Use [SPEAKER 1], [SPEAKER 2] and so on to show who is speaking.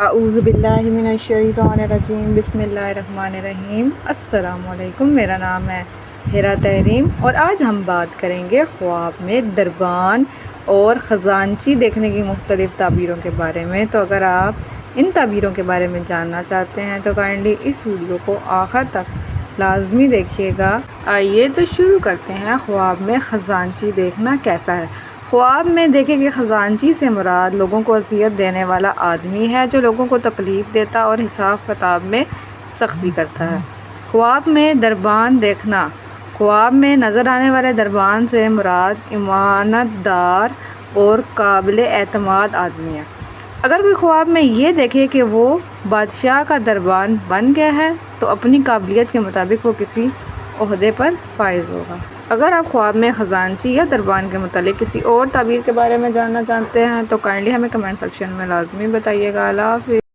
[SPEAKER 1] اعوذ باللہ من الشیطان الرجیم بسم اللہ الرحمن الرحیم۔ السلام علیکم، میرا نام ہے ہیرا تحریم اور آج ہم بات کریں گے خواب میں دربان اور خزانچی دیکھنے کی مختلف تعبیروں کے بارے میں۔ تو اگر آپ ان تعبیروں کے بارے میں جاننا چاہتے ہیں تو کائنڈلی اس ویڈیو کو آخر تک لازمی دیکھیے گا۔ آئیے تو شروع کرتے ہیں۔ خواب میں خزانچی دیکھنا کیسا ہے؟ خواب میں دیکھے کہ خزانچی سے مراد لوگوں کو اذیت دینے والا آدمی ہے جو لوگوں کو تکلیف دیتا اور حساب کتاب میں سختی کرتا ہے۔ خواب میں دربان دیکھنا۔ خواب میں نظر آنے والے دربان سے مراد امانت دار اور قابل اعتماد آدمی ہے۔ اگر کوئی خواب میں یہ دیکھے کہ وہ بادشاہ کا دربان بن گیا ہے تو اپنی قابلیت کے مطابق وہ کسی عہدے پر فائز ہوگا۔ اگر آپ خواب میں خزانچی یا دربان کے متعلق کسی اور تعبیر کے بارے میں جاننا چاہتے ہیں تو کائنڈلی ہمیں کمنٹ سیکشن میں لازمی بتائیے گا۔ اللہ حافظ۔